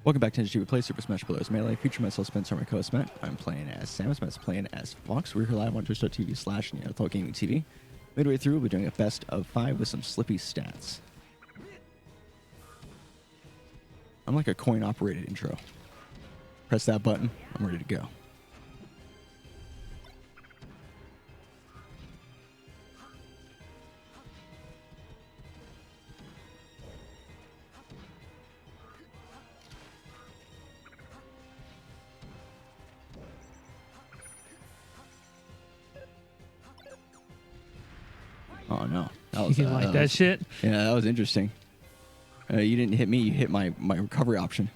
Welcome back to NG Play Super Smash Bros. Melee. Feature myself, Spencer, my co-host Matt. I'm playing as Samus. Matt's playing as Fox. We're here live on twitch.tv/Neanderthal Gaming TV. Midway through, we'll be doing a best of 5 with some Slippi stats. I'm like a coin-operated intro. Press that button. I'm ready to go. Oh no! That was, You like that shit? Yeah, that was interesting. You didn't hit me; you hit my recovery option.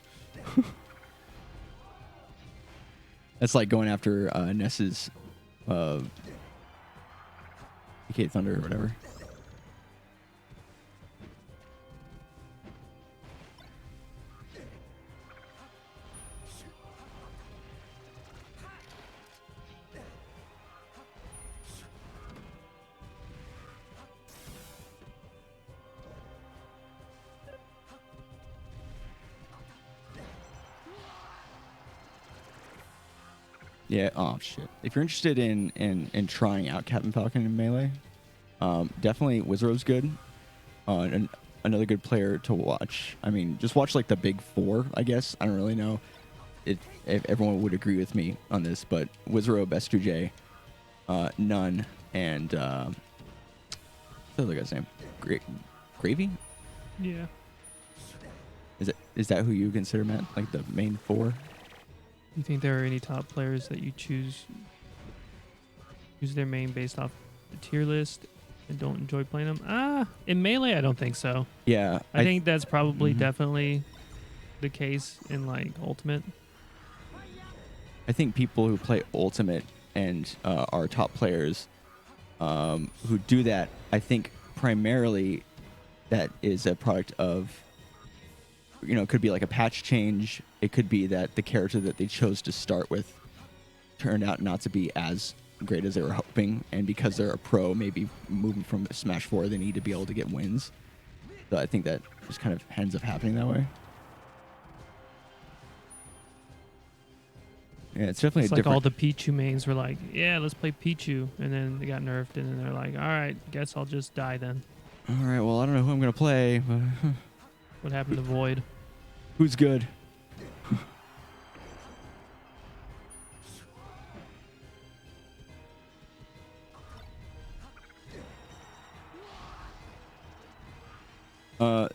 That's like going after Ness's Decade Thunder or whatever. Yeah. Oh shit! If you're interested in trying out Captain Falcon in Melee, definitely Wizard's good. And another good player to watch. I mean, just watch like the big four. I guess I don't really know if everyone would agree with me on this, but Wizard, S2J, None, and what's the other guy's name? Gravy? Yeah. Is that who you consider, Matt? Like the main four? You think there are any top players that you choose their main based off the tier list and don't enjoy playing them? In Melee, I don't think so. Yeah. I think that's probably definitely the case in like Ultimate. I think people who play Ultimate and are top players who do that, I think primarily that is a product of, you know, it could be like a patch change. It could be that the character that they chose to start with turned out not to be as great as they were hoping, and because they're a pro, maybe moving from Smash 4, they need to be able to get wins. So I think that just kind of ends up happening that way. Yeah, it's definitely It's a like different... all the Pichu mains were like, yeah, let's play Pichu, and then they got nerfed, and then they're like, all right, guess I'll just die then. All right, well, I don't know who I'm going to play, but... What happened to Void? Who's good?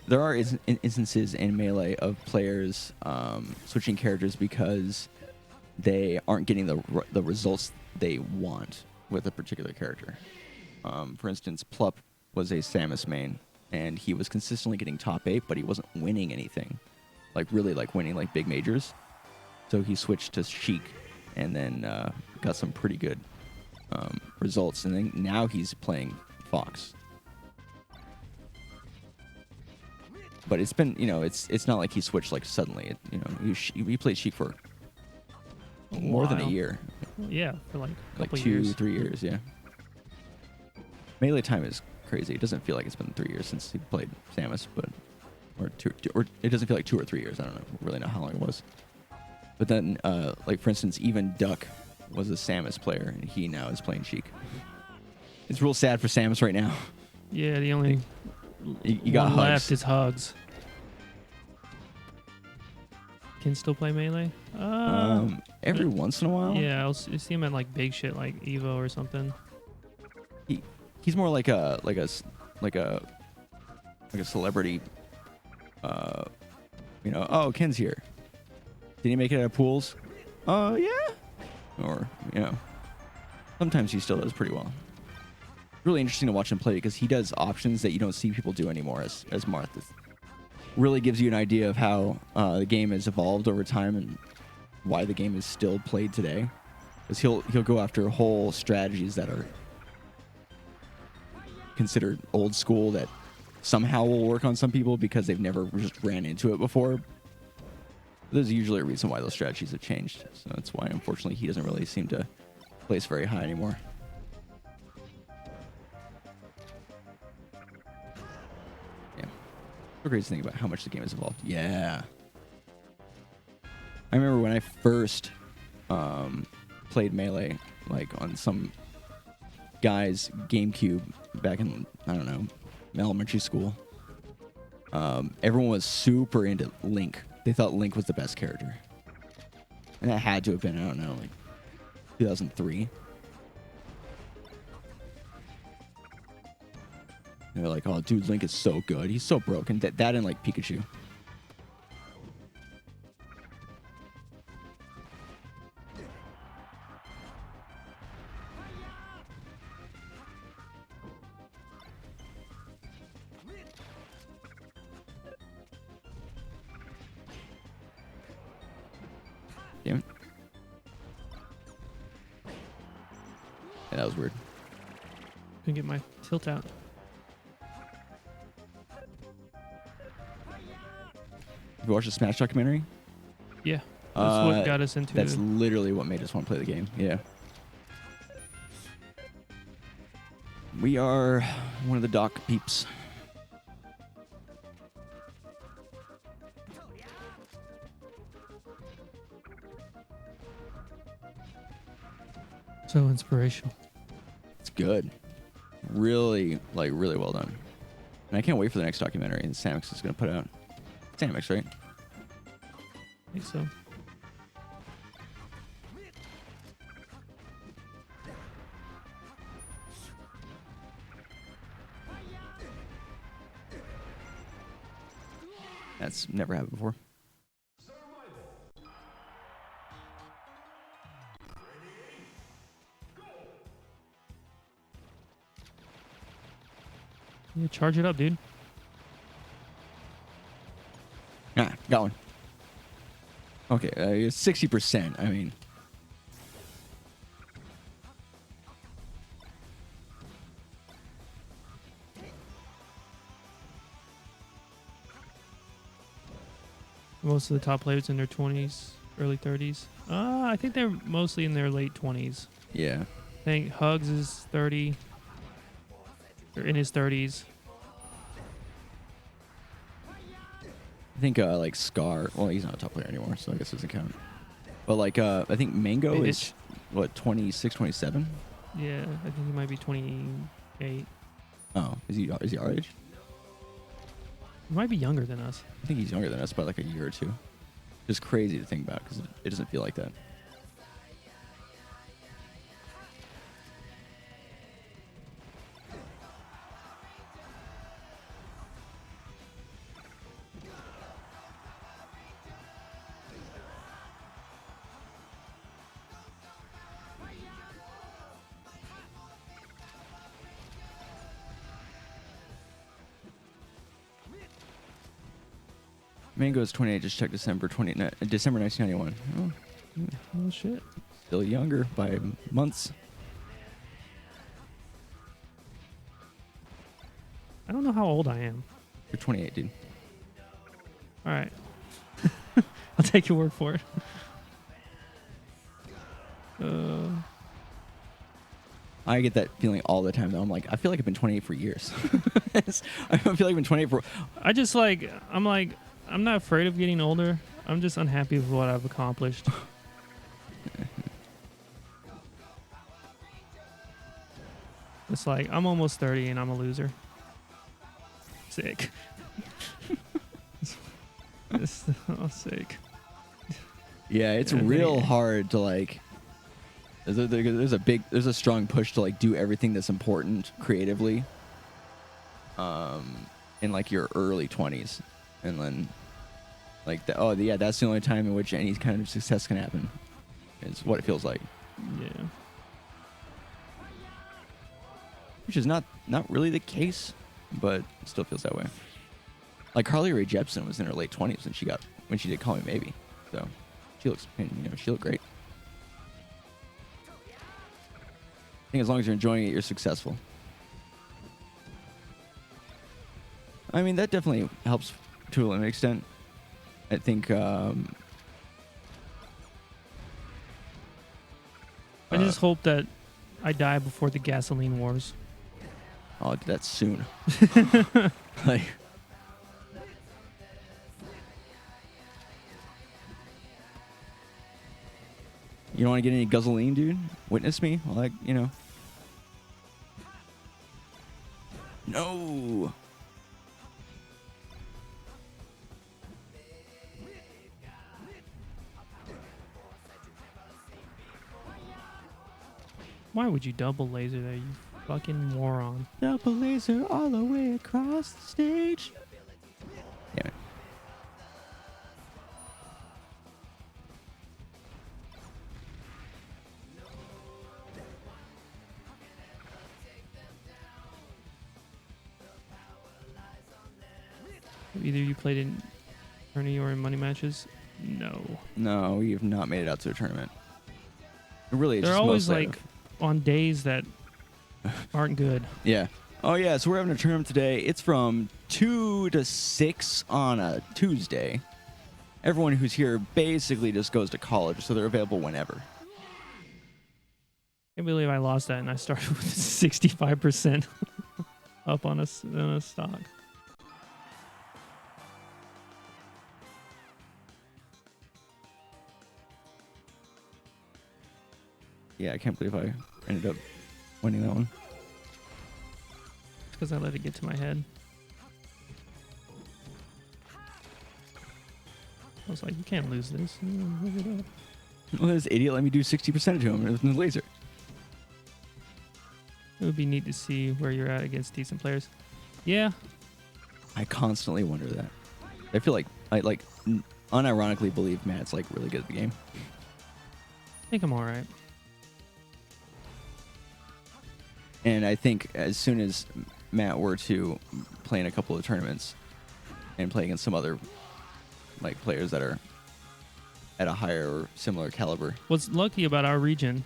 There are instances in Melee of players switching characters because they aren't getting the results they want with a particular character. For instance, Plup was a Samus main, and he was consistently getting top 8, but he wasn't winning anything. Like, really, like, winning, like, big majors. So he switched to Sheik, and then got some pretty good results. And then now he's playing Fox. But it's been, you know, it's not like he switched, like, suddenly. You know, he played Sheik for more than a year. Yeah, for like a couple like 2, years. 3 years, yeah. Melee time is crazy. It doesn't feel like it's been 3 years since he played Samus, but or it doesn't feel like 2 or 3 years. I don't know, really know how long it was. But then, like for instance, even Duck was a Samus player, and he now is playing Sheik. It's real sad for Samus right now. Yeah, the only You got one Hugs. left is Hugs. Can still play Melee? Every once in a while. Yeah, I'll see him at like big shit like Evo or something. He's more like a celebrity. You know, oh, Ken's here. Did he make it out of pools? Yeah. Or, you know, sometimes he still does pretty well. Really interesting to watch him play because he does options that you don't see people do anymore as Marth. It really gives you an idea of how the game has evolved over time and why the game is still played today. Because he'll go after whole strategies that are considered old school that somehow will work on some people because they've never just ran into it before. There's usually a reason why those strategies have changed. So that's why, unfortunately, he doesn't really seem to place very high anymore. Yeah. The crazy thing about how much the game has evolved. Yeah. I remember when I first played Melee, like on some guy's GameCube back in, I don't know, elementary school. Everyone was super into Link. They thought Link was the best character. And that had to have been, I don't know, like 2003. They're like, oh, dude, Link is so good. He's so broken. That and like Pikachu. Damn it. Yeah, that was weird. Can get my tilt out. You watched the Smash documentary? Yeah, that's what got us into. That's literally what made us want to play the game. Yeah. We are one of the doc peeps. So inspirational. It's good. Really, like, really well done. And I can't wait for the next documentary that Samus is going to put out. Samus, right? I think so. That's never happened before. Yeah, charge it up, dude. Ah, got one. Okay, 60%. I mean, Most of the top players in their 20s, early 30s. I think they're mostly in their late 20s. yeah. I think Hugs is 30. Or in his 30s. I think like Scar. Well, he's not a top player anymore, so I guess it doesn't count. But like, I think Mango is what 26, 27. Yeah, I think he might be 28. Oh, is he our age? He might be younger than us. I think he's younger than us by like a year or two. Just crazy to think about because it doesn't feel like that. Mango's 28. Just checked December 1991. Oh shit. Still younger by months. I don't know how old I am. You're 28, dude. All right. I'll take your word for it. I get that feeling all the time, though. I'm like, I feel like I've been 28 for years. I feel like I've been 28 for... I'm not afraid of getting older. I'm just unhappy with what I've accomplished. It's like, I'm almost 30 and I'm a loser. Sick. Sick. Yeah, it's real hard to like... There's a strong push to like do everything that's important creatively in like your early 20s. And then, like, that's the only time in which any kind of success can happen. Is what it feels like. Yeah. Which is not really the case, but it still feels that way. Like Carly Rae Jepsen was in her late 20s when she did Call Me Maybe, so she looked great. I think as long as you're enjoying it, you're successful. I mean, that definitely helps to a limited extent. I think I just hope that I die before the gasoline wars. I'll do that soon. Like, You don't want to get any guzzling, dude? Witness me? Like, you know. No. Why would you double laser there, you fucking moron? Double laser all the way across the stage. Damn it. Have either you played in tourney or in money matches? No. No, we have not made it out to a tournament. Really, it's They're just always mostly like on days that aren't good. Yeah. Oh, yeah. So we're having a tournament today. It's from 2 to 6 on a Tuesday. Everyone who's here basically just goes to college, so they're available whenever. Can't believe I lost that and I started with 65% up on a stock. Yeah, I can't believe I ended up winning that one. Because I let it get to my head. I was like, you can't lose this. Look it up. Well, this idiot let me do 60% to him with the laser. It would be neat to see where you're at against decent players. Yeah. I constantly wonder that. I feel like I unironically believe Matt's like really good at the game. I think I'm all right. And I think as soon as Matt were to play in a couple of tournaments and play against some other like players that are at a higher or similar caliber. What's lucky about our region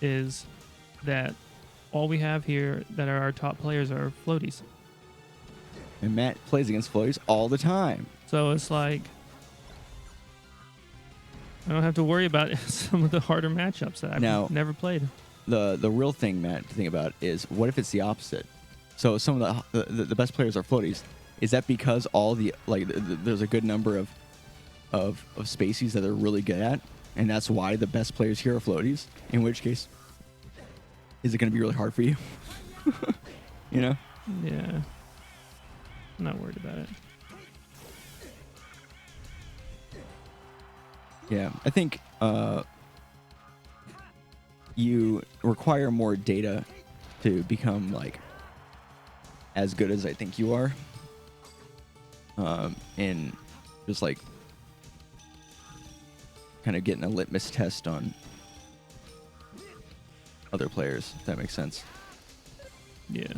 is that all we have here that are our top players are floaties. And Matt plays against floaties all the time. So it's like I don't have to worry about some of the harder matchups that I've never played. The real thing, Matt, to think about is what if it's the opposite? So some of the best players are floaties. Is that because all there's a good number of spacies that they're really good at, and that's why the best players here are floaties? In which case, is it going to be really hard for you? You know? Yeah. I'm not worried about it. Yeah, I think you require more data to become like as good as I think you are. In just like kind of getting a litmus test on other players, if that makes sense. Yeah.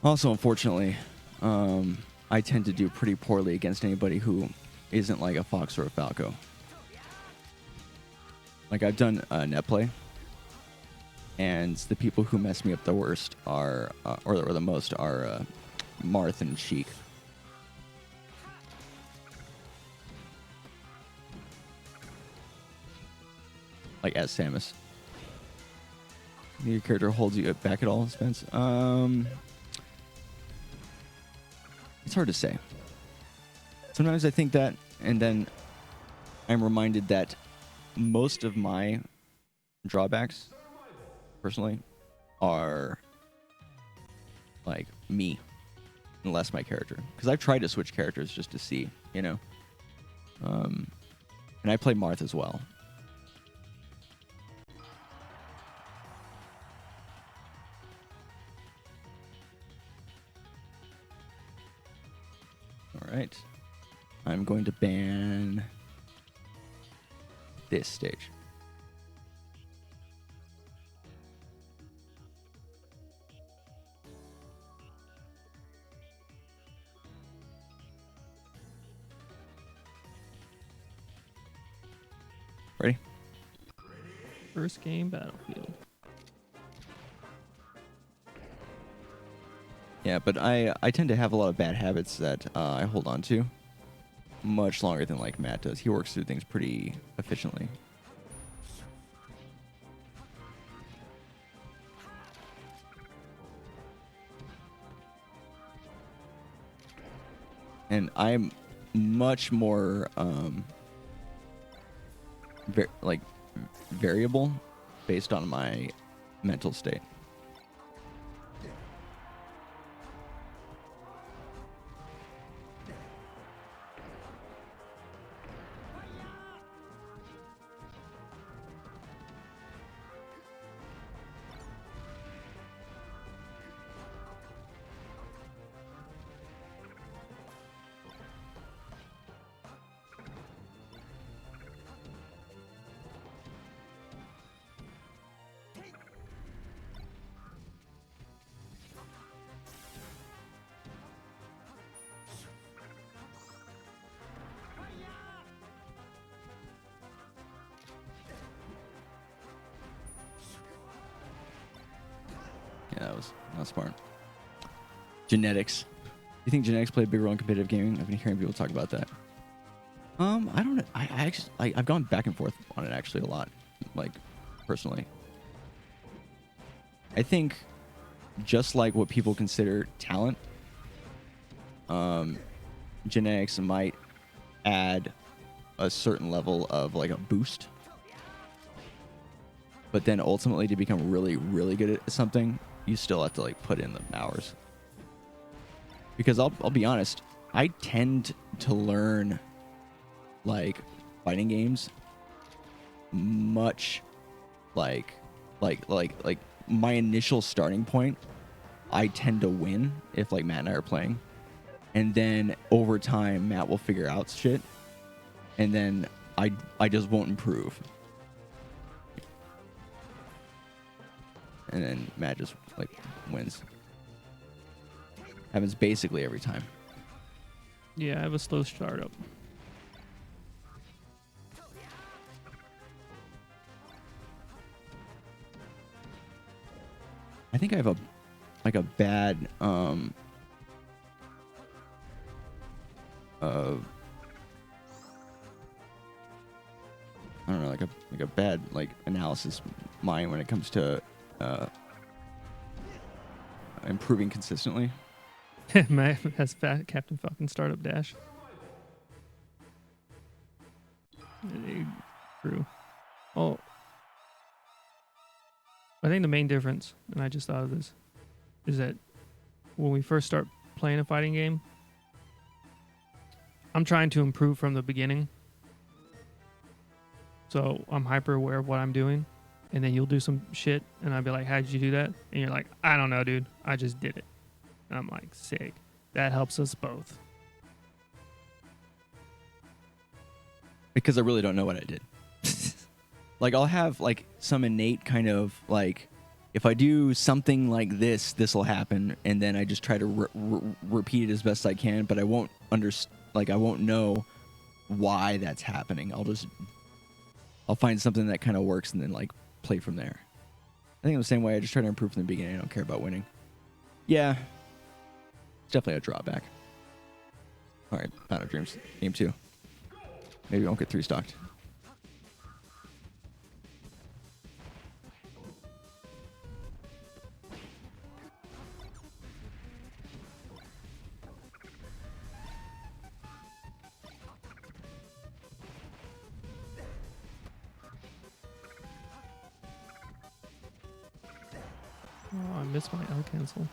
Also, unfortunately, I tend to do pretty poorly against anybody who isn't like a Fox or a Falco. Like, I've done net play, and the people who mess me up the worst are, or the most, are Marth and Sheik. Like, as Samus. Your character holds you back at all, Spence? It's hard to say. Sometimes I think that, and then I'm reminded that most of my drawbacks, personally, are like me, and less my character. Because I've tried to switch characters just to see, you know. And I play Marth as well. Alright. I'm going to ban this stage. Ready? First game, Battlefield. Yeah, but I tend to have a lot of bad habits that I hold on to much longer than like Matt does. He works through things pretty efficiently. And I'm much more variable based on my mental state. Yeah, that was not smart. Genetics. You think genetics play a big role in competitive gaming? I've been hearing people talk about that. I don't know. I actually I've gone back and forth on it actually a lot, like personally. I think just like what people consider talent, genetics might add a certain level of like a boost. But then ultimately to become really, really good at something, you still have to like put in the hours. Because I'll be honest, I tend to learn like fighting games much like my initial starting point, I tend to win if like Matt and I are playing. And then over time Matt will figure out shit. And then I just won't improve. And then Matt just like wins. Happens basically every time. Yeah, I have a slow startup. I think I have a bad I don't know, like a bad like analysis mind when it comes to improving consistently. Matt has Captain Falcon startup dash. True. Oh, I think the main difference, and I just thought of this, is that when we first start playing a fighting game, I'm trying to improve from the beginning. So I'm hyper aware of what I'm doing. And then you'll do some shit, and I'll be like, how'd you do that? And you're like, I don't know, dude. I just did it. And I'm like, sick. That helps us both. Because I really don't know what I did. Like, I'll have, like, some innate kind of, like, if I do something like this, this will happen. And then I just try to repeat it as best I can. But I won't I won't know why that's happening. I'll find something that kind of works and then, like, play from there. I think the same way. I just try to improve from the beginning. I don't care about winning. Yeah. It's definitely a drawback. All right, Battle Dreams. Game 2. Maybe we won't get 3-stocked. Oh, I missed my L cancel.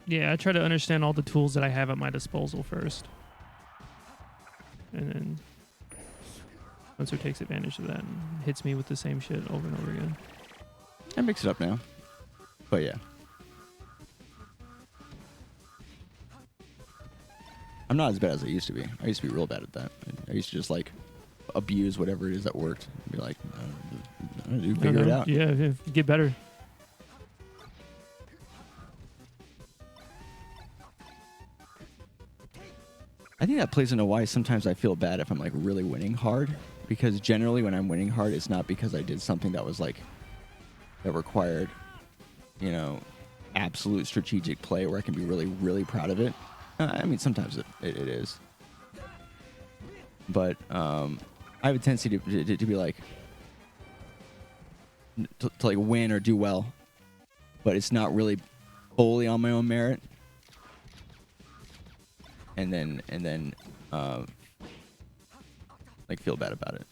Yeah, I try to understand all the tools that I have at my disposal first. And then Spencer takes advantage of that and hits me with the same shit over and over again. I mix it up now. But yeah. I'm not as bad as I used to be. I used to be real bad at that. I used to just like abuse whatever it is that worked. And be like, figure it out. Yeah, get better. I think that plays into why sometimes I feel bad if I'm like really winning hard, because generally when I'm winning hard, it's not because I did something that was like that required, you know, absolute strategic play where I can be really, really proud of it. I mean, sometimes it is, but I have a tendency to be like to like win or do well, but it's not really wholly on my own merit. And then like feel bad about it.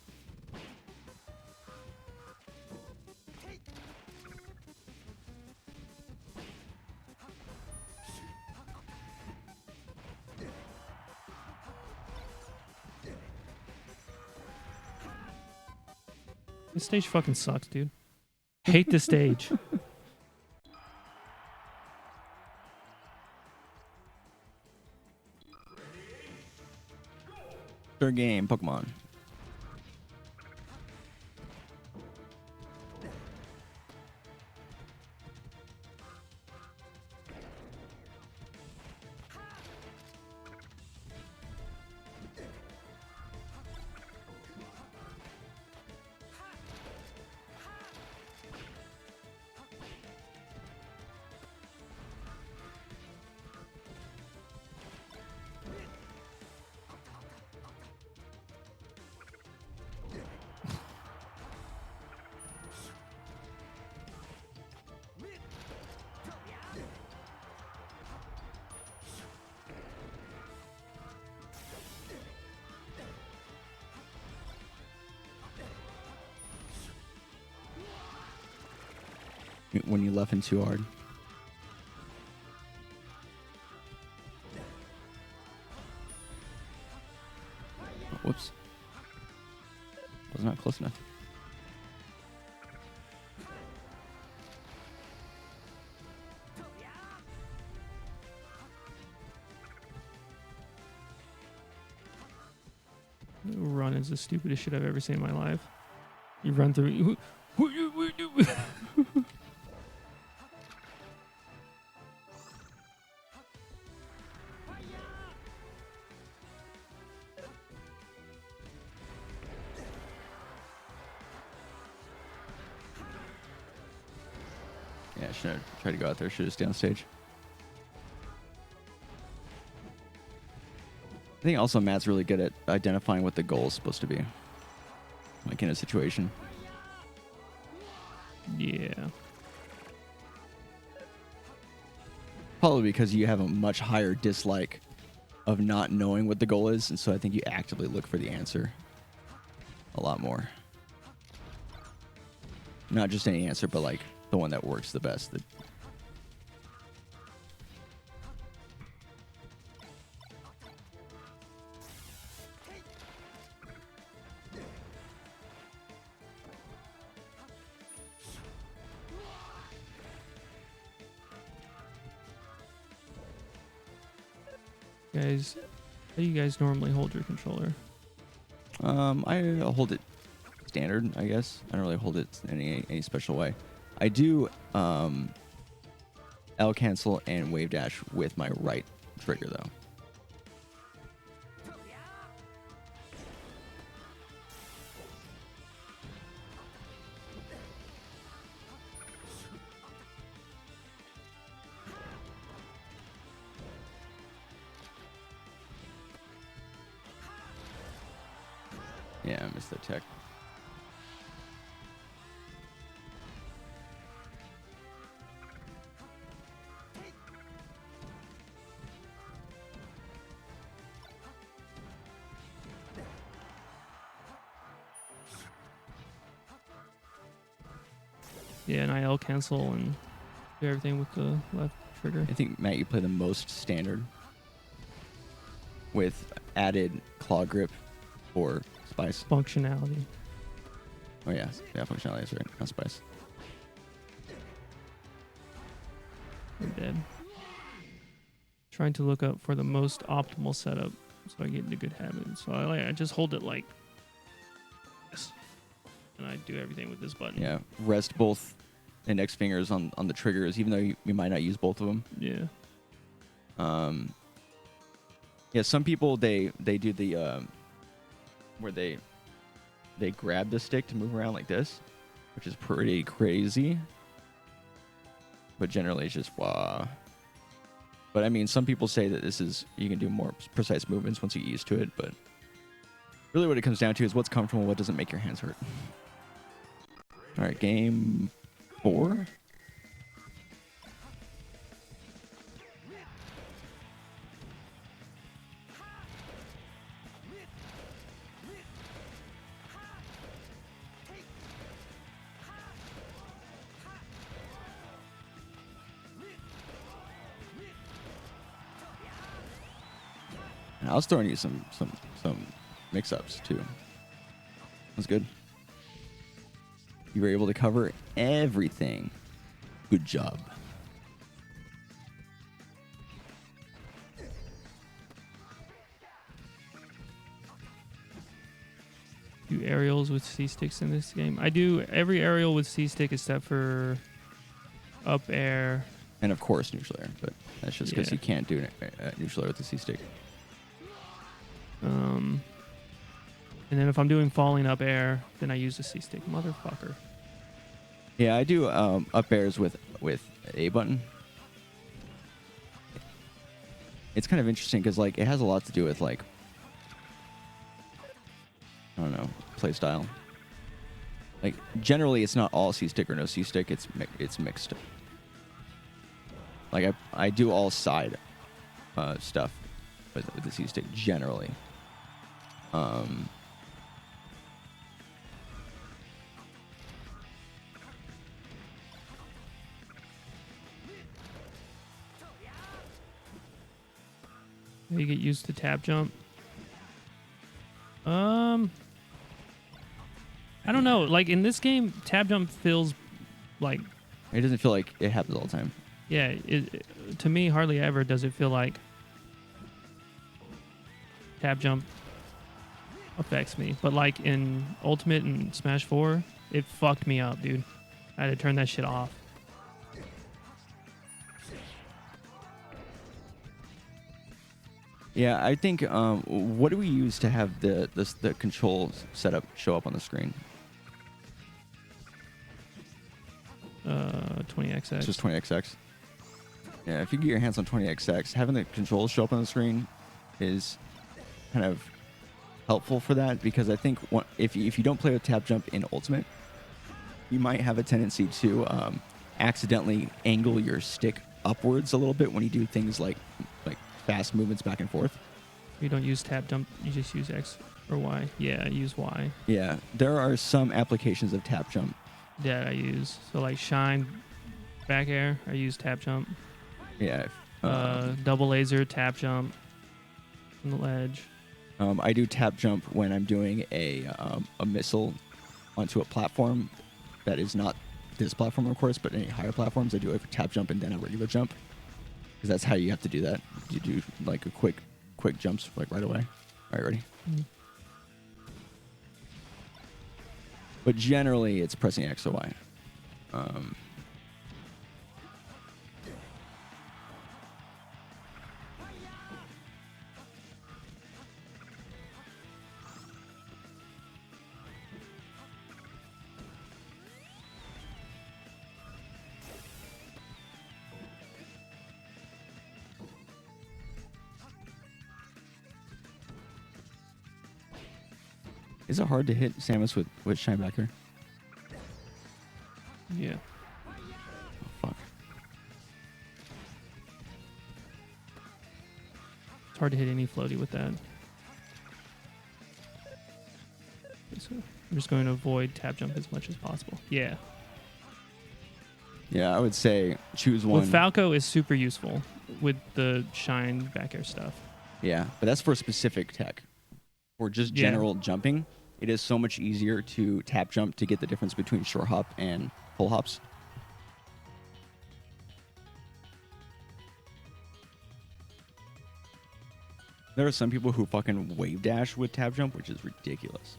This stage fucking sucks, dude. Hate this stage. Third game, Pokemon. When you left in too hard. Oh, whoops. Was not close enough. Run is the stupidest shit I've ever seen in my life. You run through. Yeah, I should have tried to go out there. Should have stayed on stage. I think also Matt's really good at identifying what the goal is supposed to be. Like in a situation. Yeah. Probably because you have a much higher dislike of not knowing what the goal is, and so I think you actively look for the answer a lot more. Not just any answer, but like the one that works the best. Guys, how do you guys normally hold your controller? I hold it standard, I guess. I don't really hold it in any special way. I do L cancel and wave dash with my right trigger though. Yeah, I missed the tech. Yeah, and I L cancel and do everything with the left trigger. I think, Matt, you play the most standard with added claw grip or spice. Functionality. Oh, yeah. Yeah, functionality is right. Not spice. I'm dead. Trying to look up for the most optimal setup so I get into good habit. So I just hold it like this, and I do everything with this button. Yeah, rest both index fingers on the triggers, even though you might not use both of them. Yeah. Yeah, some people they do the where they grab the stick to move around like this, which is pretty crazy. But generally, it's just wah. But I mean, some people say that you can do more precise movements once you get used to it. But really, what it comes down to is what's comfortable, what doesn't make your hands hurt. All right, game 4. And I was throwing you some mix-ups too. That's good. You were able to cover everything. Good job. Do aerials with C sticks in this game? I do every aerial with C stick except for up air. And of course, neutral air, but that's just because Yeah. you can't do neutral air with the C stick. And then if I'm doing falling up air, then I use the C stick. Motherfucker. Yeah, I do up airs with A button. It's kind of interesting because like it has a lot to do with like I don't know, play style. Like generally, it's not all C stick or no C stick. It's mixed. Like I do all side stuff with the C stick generally. You get used to tab jump. I don't know. Like in this game, tab jump feels like It doesn't feel like it happens all the time. yeah. To me, hardly ever does it feel like tab jump affects me. But like in Ultimate and Smash 4, it fucked me up, dude. I had to turn that shit off. Yeah, I think what do we use to have the control setup show up on the screen? 20XX. It's just 20XX. Yeah, if you get your hands on 20XX, having the controls show up on the screen is kind of helpful for that because I think if you don't play with tap jump in Ultimate, you might have a tendency to accidentally angle your stick upwards a little bit when you do things like fast movements back and forth. You don't use tab jump. You just use X or Y. Yeah, I use Y. Yeah, there are some applications of tap jump. That I use. So like shine, back air. I use tab jump. Yeah. Double laser, tap jump from the ledge. I do tap jump when I'm doing a missile onto a platform that is not this platform, of course, but any higher platforms. I do a tap jump and then a regular jump because that's how you have to do that. You do like a quick jumps like right away. All right, ready? Mm-hmm. But generally, it's pressing X or Y. Is it hard to hit Samus with Shine Backer? Yeah. Oh, fuck. It's hard to hit any floaty with that. So I'm just going to avoid tap jump as much as possible. Yeah. Yeah, I would say choose one. With Falco is super useful with the shine back air stuff. Yeah, but that's for specific tech. For just general jumping, it is so much easier to tap jump to get the difference between short hop and full hops. There are some people who fucking wave dash with tab jump, which is ridiculous.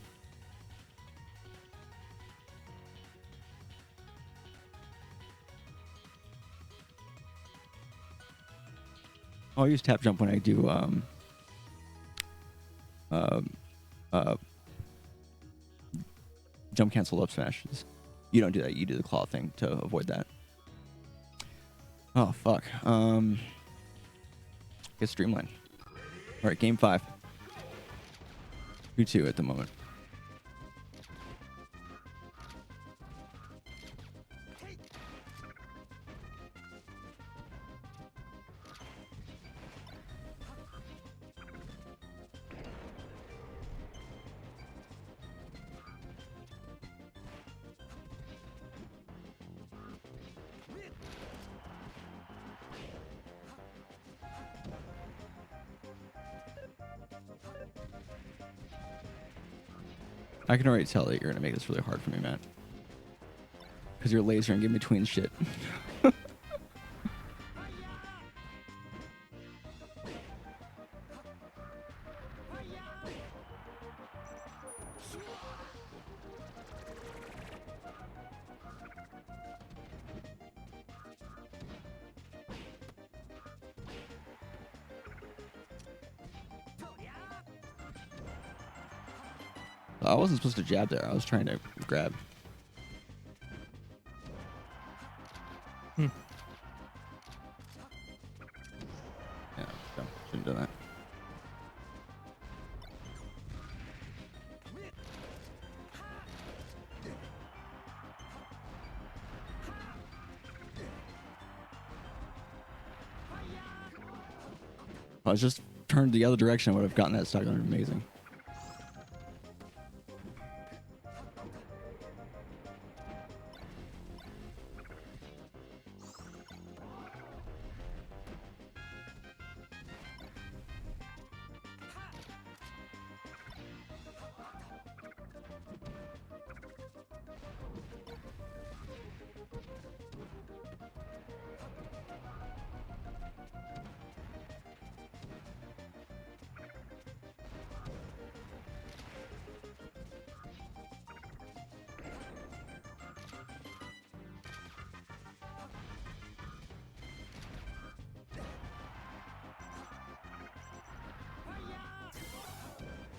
I'll use tap jump when I do jump cancel up smashes. You don't do that. You do the claw thing to avoid that. Oh fuck. Get streamlined. All right, game 5. 2-2 at the moment. I can already tell that you're gonna make this really hard for me, Matt. Because you're lasering in between shit. I wasn't supposed to jab there. I was trying to grab. Hmm. Yeah, so shouldn't do that. If I was just turned the other direction, I would have gotten that stuck on. Amazing.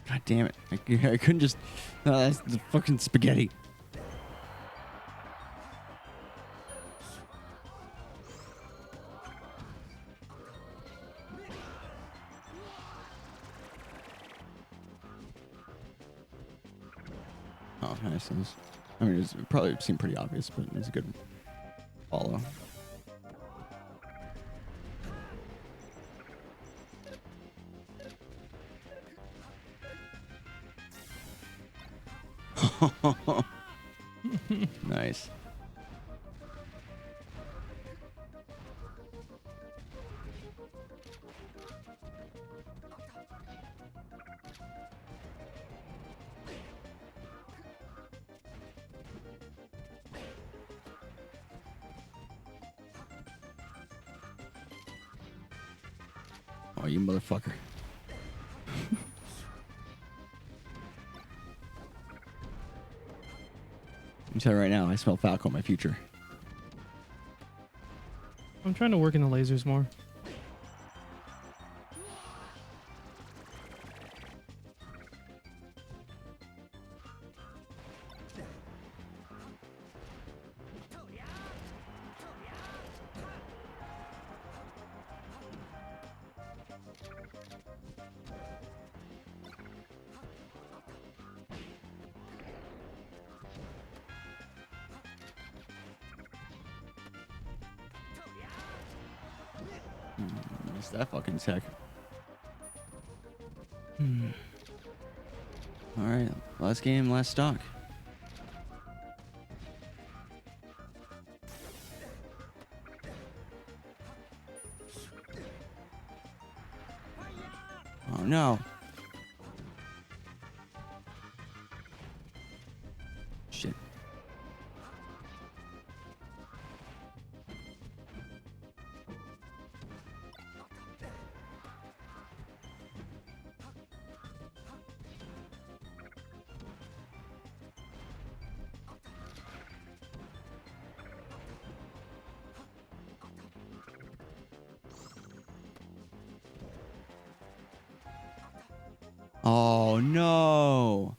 God damn it. I couldn't just... that's the fucking spaghetti. Oh, nice. I mean, it probably seemed pretty obvious, but it was a good follow. Nice. Oh, you motherfucker. I'm telling you right now, I smell Falco in my future. I'm trying to work in the lasers more. Missed that fucking tech. Alright, last game, last stock. Oh no. Shit. Oh, no.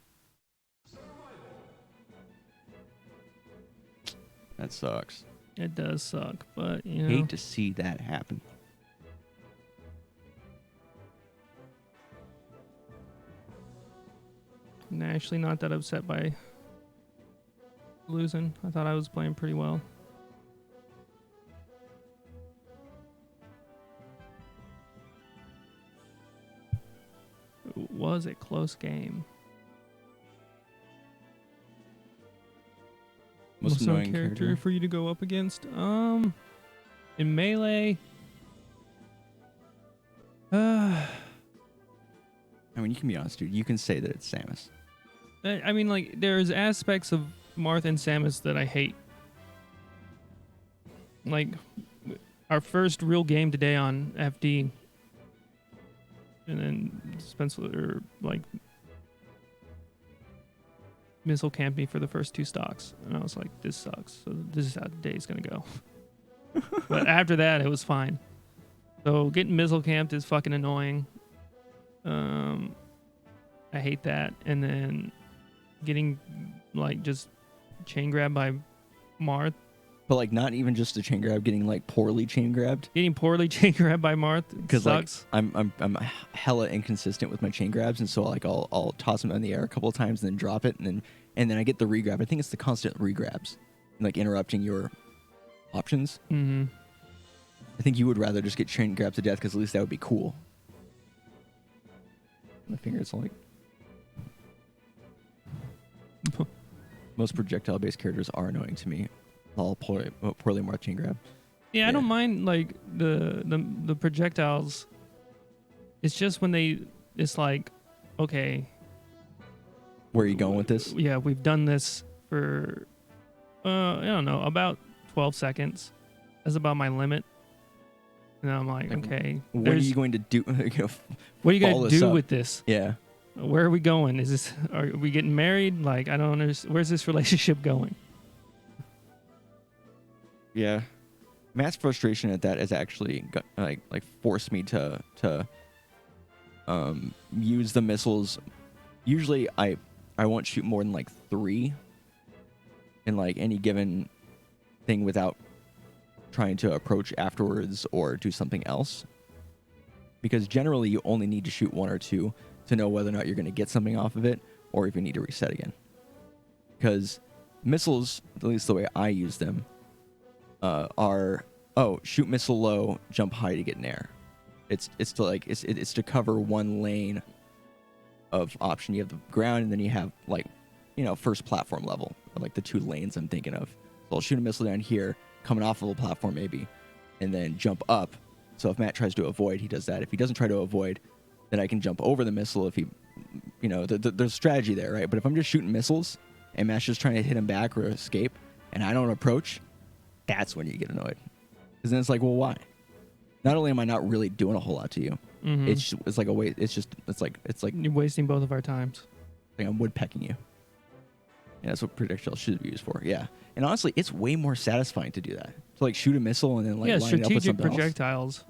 That sucks. It does suck, but, you know. Hate to see that happen. I'm actually not that upset by losing. I thought I was playing pretty well. It was a close game. Most annoying character for you to go up against? In Melee... I mean, you can be honest, dude. You can say that it's Samus. I mean, like, there's aspects of Marth and Samus that I hate. Like, our first real game today on FD, and then Spencer, like, missile camped me for the first 2 stocks, and I was like, this sucks. So this is how the day's gonna go. But after that, it was fine. So getting missile camped is fucking annoying. I hate that. And then getting, like, just chain grabbed by Marth. But, like, not even just a chain grab, getting, like, poorly chain grabbed. Getting poorly chain grabbed by Marth sucks. Like, I'm hella inconsistent with my chain grabs, and so, like, I'll toss them in the air a couple of times and then drop it, and then I get the regrab. I think it's the constant regrabs, like, interrupting your options. Mm-hmm. I think you would rather just get chain grabbed to death, because at least that would be cool. My fingers like... Most projectile-based characters are annoying to me. All poorly marked chain grab. Yeah, I don't mind, like, the projectiles. It's just when it's like, okay. Where are you going with this? Yeah, we've done this for, I don't know, about 12 seconds. That's about my limit. And I'm like, okay. What are you going to do? What are you going to do with this? Yeah. Where are we going? Are we getting married? Like, I don't understand. Where's this relationship going? Yeah. Matt's frustration at that has actually like forced me to use the missiles. Usually I won't shoot more than like 3 in like any given thing without trying to approach afterwards or do something else. Because generally you only need to shoot 1 or 2 to know whether or not you're going to get something off of it or if you need to reset again. Because missiles, at least the way I use them, are shoot missile low, jump high to get in air. It's to cover one lane of option. You have the ground, and then you have like, first platform level, or like the 2 lanes I'm thinking of. So I'll shoot a missile down here, coming off of a platform maybe, and then jump up. So if Matt tries to avoid, he does that. If he doesn't try to avoid, then I can jump over the missile. If he, there's strategy there, right? But if I'm just shooting missiles and Matt's just trying to hit him back or escape, and I don't approach, that's when you get annoyed. Because then it's like, well, why? Not only am I not really doing a whole lot to you, it's like a waste. It's like you're wasting both of our times. Like I'm woodpecking you. And that's what projectiles should be used for. Yeah. And honestly, it's way more satisfying to do that. To like shoot a missile and then like line it up with strategic something projectiles, else.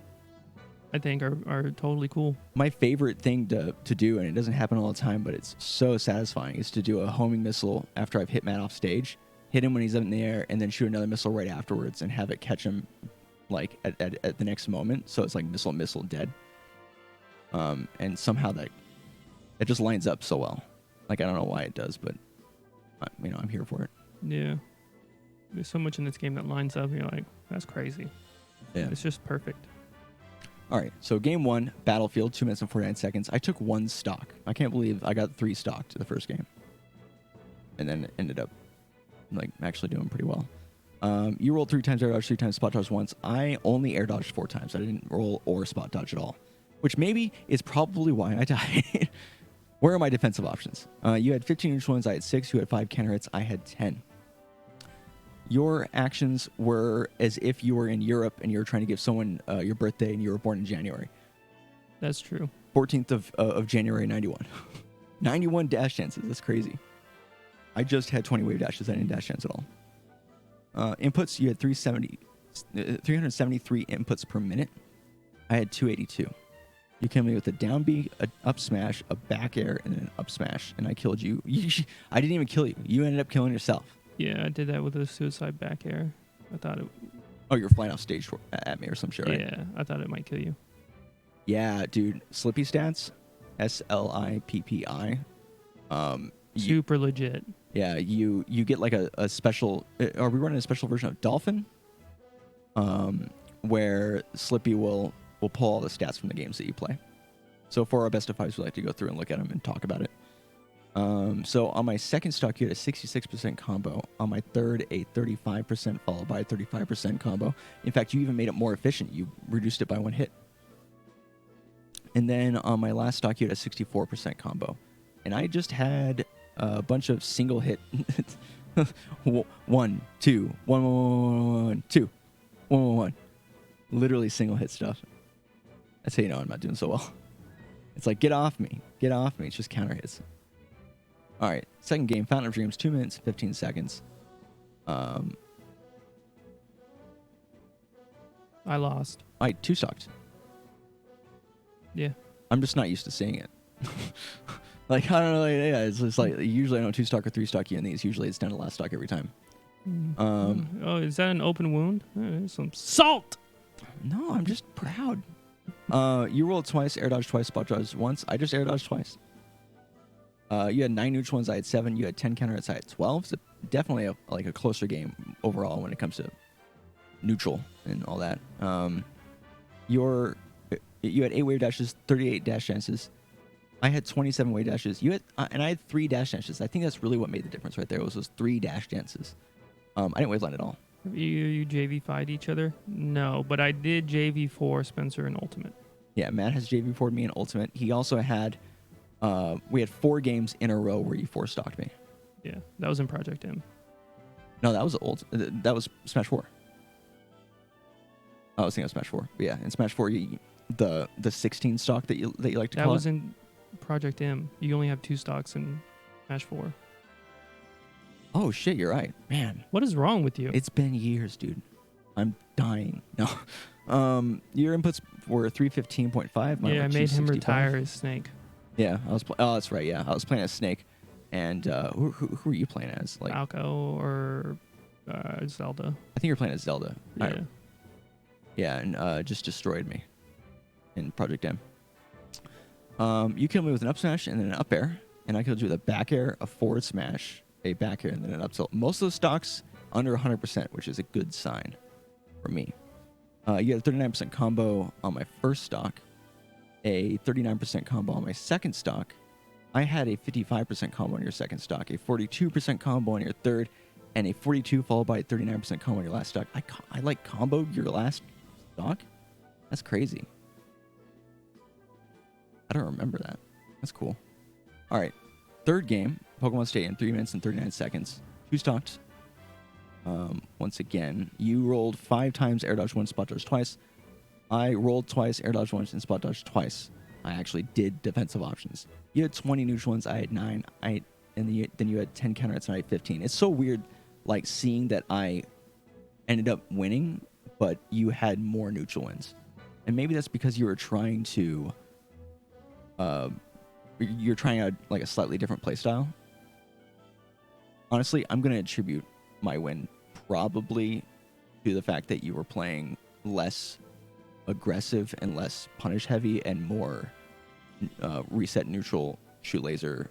I think are totally cool. My favorite thing to do, and it doesn't happen all the time, but it's so satisfying, is to do a homing missile after I've hit Matt off stage, hit him when he's up in the air, and then shoot another missile right afterwards and have it catch him like at the next moment. So it's like missile dead. And somehow that it just lines up so well. Like I don't know why it does, but I'm here for it. Yeah. There's so much in this game that lines up. You're like, that's crazy. Yeah. It's just perfect. All right. So game 1, Battlefield, 2 minutes and 49 seconds. I took 1 stock. I can't believe I got 3 stock to the first game. And then ended up like actually doing pretty well. You rolled 3 times air dodge, 3 times spot dodge once. I only air dodged 4 times. I didn't roll or spot dodge at all, which maybe is probably why I died. Where are my defensive options? You had 15 inch ones. I had 6. You had 5 counter hits. I had 10. Your actions were as if you were in Europe and you were trying to give someone your birthday and you were born in January. That's true. 14th of January, 91. 91 dash chances. That's crazy. I just had 20 wave dashes. I didn't dash chance at all. Inputs, you had 373 inputs per minute. I had 282. You killed me with a down B, an up smash, a back air, and an up smash, and I killed you. I didn't even kill you. You ended up killing yourself. Yeah, I did that with a suicide back air. I thought it. Oh, you were flying off stage at me or some shit, right? Yeah, I thought it might kill you. Yeah, dude. Slippi stats, SLIPPI. Super legit. Yeah, you get like a special. Are we running a special version of Dolphin? Where Slippi will pull all the stats from the games that you play. So for our best of fives, we like to go through and look at them and talk about it. So on my second stock, you had a 66% combo. On my third, a 35% followed by a 35% combo. In fact, you even made it more efficient. You reduced it by 1 hit. And then on my last stock, you had a 64% combo. And I just had a bunch of single hit. 1, 2, 1, 1, 1, 2, 1, 1, 1. Literally single hit stuff. That's how you know I'm not doing so well. It's like, get off me. Get off me. It's just counter hits. All right. Second game, Fountain of Dreams, 2 minutes, 15 seconds. I lost. I 2-stocked. Yeah. I'm just not used to seeing it. Like, I don't know. Yeah, it's just like, usually I don't 2-stock or 3-stock you in these. Usually it's down to last stock every time. Oh, is that an open wound? There's some salt. No, I'm just proud. You rolled twice, air dodge twice, spot dodge once. I just air dodged twice. You had 9 neutral ones. I had 7. You had 10 counter hits. I had 12. So definitely a closer game overall when it comes to neutral and all that. You had 8 wave dashes, 38 dash chances. I had 27 wave dashes. You had and I had 3 dash chances. I think that's really what made the difference right there. Was those 3 dash chances. I didn't waveline at all. You JV5'd each other? No, but I did JV4 Spencer in Ultimate. Yeah, Matt has JV4'd me in Ultimate. He also had, we had 4 games in a row where you 4-stocked me. Yeah, that was in Project M. No, that was that was Smash 4. I was thinking of Smash 4. But yeah, in Smash 4, the 16 stock that you like to call it. That was in Project M. You only have 2 stocks in Smash 4. Oh shit, you're right, man. What is wrong with you? It's been years, dude. I'm dying. No. Your inputs were 315.5. Yeah, I made him retire as Snake. Yeah, I was. Oh, that's right. Yeah, I was playing as Snake, and who are you playing as? Like Falco or Zelda. I think you're playing as Zelda. Yeah. Yeah, and just destroyed me in Project M. You killed me with an up smash and then an up air, and I killed you with a back air, a forward smash, a back air, and then an up tilt. Most of those stocks under 100%, which is a good sign for me. You had a 39% combo on my first stock, a 39% combo on my second stock. I had a 55% combo on your second stock, a 42% combo on your third, and a 42 followed by a 39% combo on your last stock. I like comboed your last stock? That's crazy. I don't remember that. That's cool. All right. Third game, Pokemon Stadium, 3 minutes and 39 seconds. 2 stocked. Once again, you rolled 5 times, air dodge once, spot dodge twice. I rolled twice, air dodge once, and spot dodge twice. I actually did defensive options. You had 20 neutral ones, I had 9. Then you had 10 counter hits, and I had 15. It's so weird, like, seeing that I ended up winning, but you had more neutral wins. And maybe that's because you were trying to... you're trying out like a slightly different play style. Honestly, I'm going to attribute my win probably to the fact that you were playing less aggressive and less punish heavy and more reset neutral shoot laser.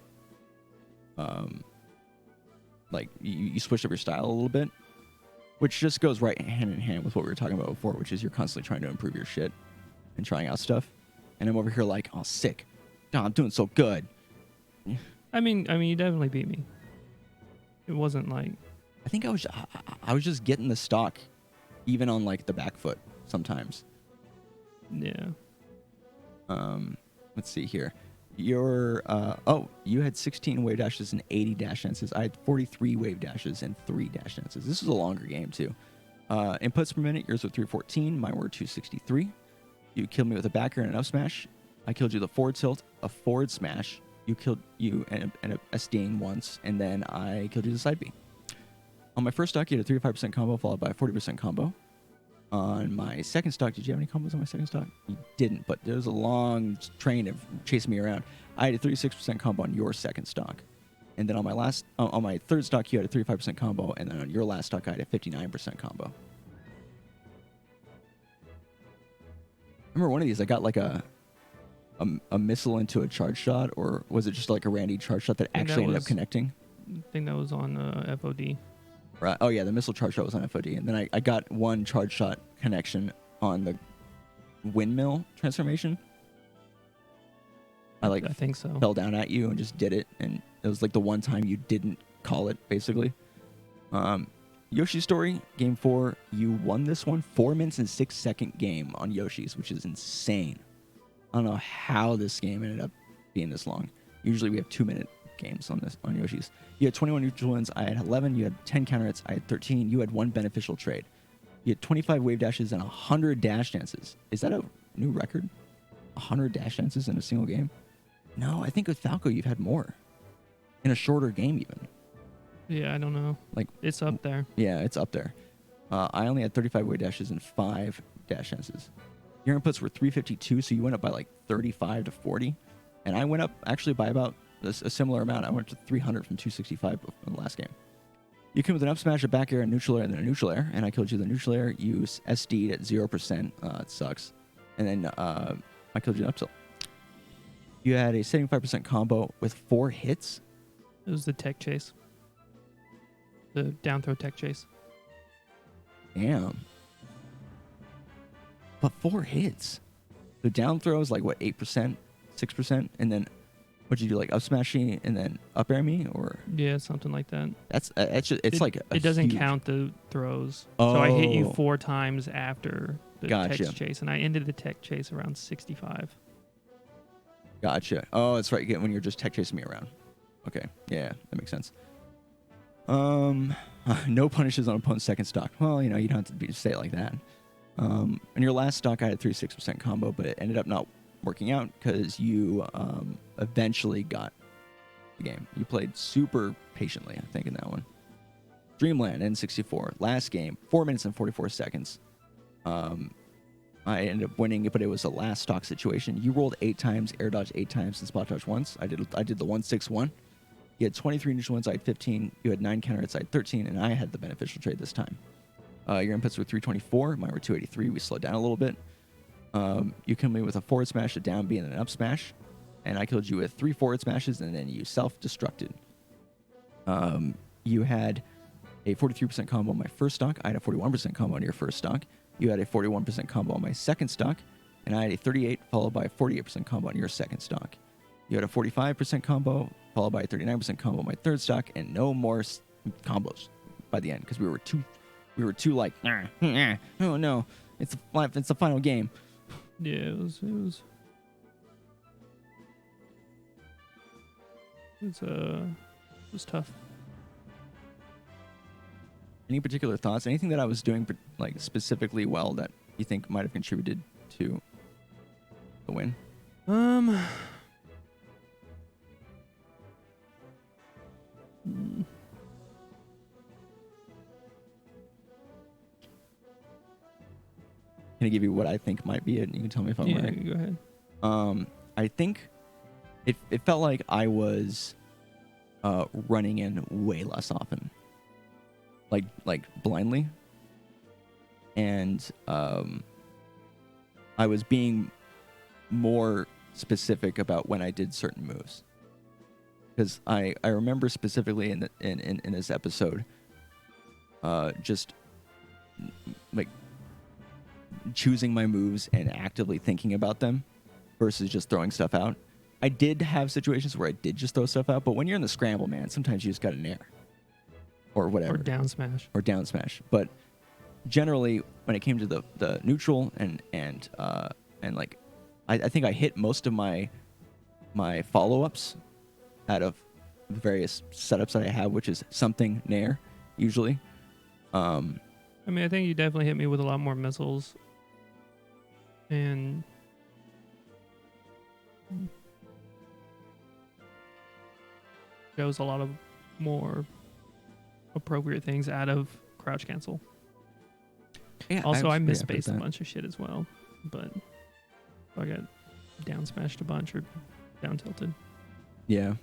Like you switched up your style a little bit, which just goes right hand in hand with what we were talking about before, which is you're constantly trying to improve your shit and trying out stuff. And I'm over here like, oh, sick. God, I'm doing so good. I mean, you definitely beat me. It wasn't like... I think I was just getting the stock, even on like the back foot sometimes. Yeah. Let's see here. You had 16 wave dashes and 80 dash chances. I had 43 wave dashes and 3 dash chances. This was a longer game too. Inputs per minute, yours were 314, mine were 263. You killed me with a backer and an up smash. I killed you with a forward tilt, a forward smash. You killed you and a stain once, and then I killed you with a side B. On my first stock, you had a 35% combo followed by a 40% combo. On my second stock, did you have any combos on my second stock? You didn't, but there was a long train of chasing me around. I had a 36% combo on your second stock. And then on my third stock, you had a 35% combo. And then on your last stock, I had a 59% combo. I remember one of these, I got like a missile into a charge shot, or was it just like a randy charge shot that actually ended up connecting? I think that was on FOD. Right. Oh yeah, the missile charge shot was on FOD, and then I got one charge shot connection on the windmill transformation. I think so. Fell down at you and just did it, and it was like the one time you didn't call it, basically. Yoshi's Story, Game 4, you won this one. 4 minutes and 6 second game on Yoshi's, which is insane. I don't know how this game ended up being this long. Usually we have 2-minute games on Yoshi's. You had 21 neutral wins, I had 11. You had 10 counter hits, I had 13. You had 1 beneficial trade. You had 25 wave dashes and 100 dash dances. Is that a new record? 100 dash dances in a single game? No, I think with Falco you've had more. In a shorter game even. Yeah, I don't know. Like, it's up there. Yeah, it's up there. I only had 35 wave dashes and 5 dash dances. Your inputs were 352, so you went up by like 35 to 40. And I went up actually by about a similar amount. I went to 300 from 265 in the last game. You came with an up smash, a back air, a neutral air, and then a neutral air. And I killed you the neutral air. You SD'd at 0%. It sucks. And then I killed you an up tilt. You had a 75% combo with 4 hits. It was the tech chase. The down throw tech chase. Damn. But 4 hits. The down throw is like, what, 8%? 6%? And then what'd you do, like up smashing and then up air me? Or yeah, something like that. That's just, it's like it doesn't count the throws. Oh. So I hit you 4 times after the Gotcha. tech chase, and I ended the tech chase around 65. Gotcha. Oh, that's right. When you're just tech chasing me around. Okay. Yeah, that makes sense. No punishes on opponent's second stock. Well, you don't have to say it like that. In your last stock, I had 36% combo, but it ended up not working out because you eventually got the game. You played super patiently, I think, in that one. Dreamland N64, last game, 4 minutes and 44 seconds. I ended up winning it, but it was a last stock situation. You rolled 8 times, air dodge 8 times, and spot dodge once. I did the 1-6-1. You had 23 neutral wins, I had 15. You had 9 counter hits, I had 13, and I had the beneficial trade this time. Your inputs were 324, mine were 283. We slowed down a little bit. You killed me with a forward smash, a down B, and an up smash. And I killed you with 3 forward smashes, and then you self-destructed. You had a 43% combo on my first stock. I had a 41% combo on your first stock. You had a 41% combo on my second stock. And I had a 38 followed by a 48% combo on your second stock. You had a 45% combo followed by a 39% combo on my third stock, and no more combos by the end because we were too like, oh no, it's the final game. Yeah, it was tough. Any particular thoughts? Anything that I was doing like specifically well that you think might have contributed to the win? Can I give you what I think might be it? And you can tell me if I'm right. Yeah, go ahead. I think it felt like I was running in way less often, like blindly, and I was being more specific about when I did certain moves. Because I remember specifically in this episode, just like choosing my moves and actively thinking about them versus just throwing stuff out. I did have situations where I did just throw stuff out, but when you're in the scramble, man, sometimes you just got an air or whatever. Or down smash. But generally, when it came to the neutral and like, I think I hit most of my follow-ups out of the various setups that I have, which is something nair, usually. I mean, I think you definitely hit me with a lot more missiles. And there was a lot of more appropriate things out of crouch cancel. Yeah, Also, I was pretty misspaced happy a with bunch of shit as well, but I got down smashed a bunch or down tilted. that. Yeah.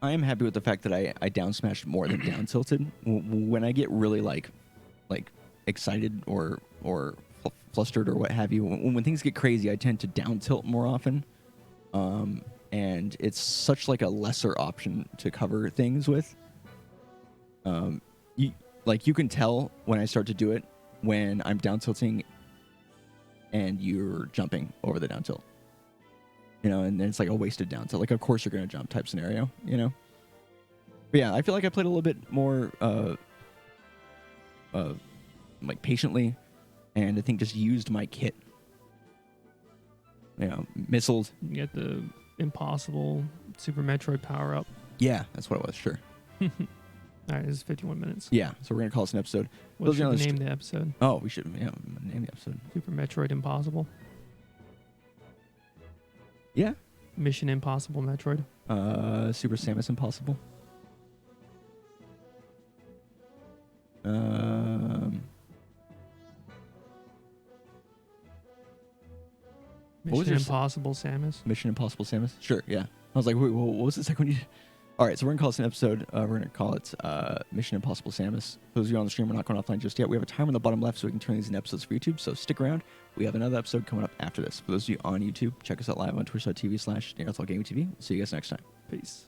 I am happy with the fact that I down smashed more than down tilted. When I get really like excited or flustered or what have you, when things get crazy, I tend to down tilt more often. And it's such like a lesser option to cover things with. You can tell when I start to do it when I'm down tilting and you're jumping over the down tilt. And then it's like a wasted down tilt. Like, of course you're going to jump type scenario, But yeah, I feel like I played a little bit more like patiently, and I think just used my kit. Missiled. You get the impossible Super Metroid power up. Yeah, that's what it was, sure. All right, this is 51 minutes. Yeah, so we're going to call this an episode. What should we name the episode? Oh, we should name the episode. Super Metroid Impossible. Yeah. Mission Impossible Metroid. Super Samus Impossible. Mission Impossible Samus. Mission Impossible Samus? Sure, yeah. I was like, wait, what was the second one? All right, so we're going to call this an episode. We're going to call it Mission Impossible Samus. For those of you on the stream, we're not going offline just yet. We have a timer on the bottom left so we can turn these into episodes for YouTube, so stick around. We have another episode coming up after this. For those of you on YouTube, check us out live on twitch.tv/DairantoGameTV. See you guys next time. Peace.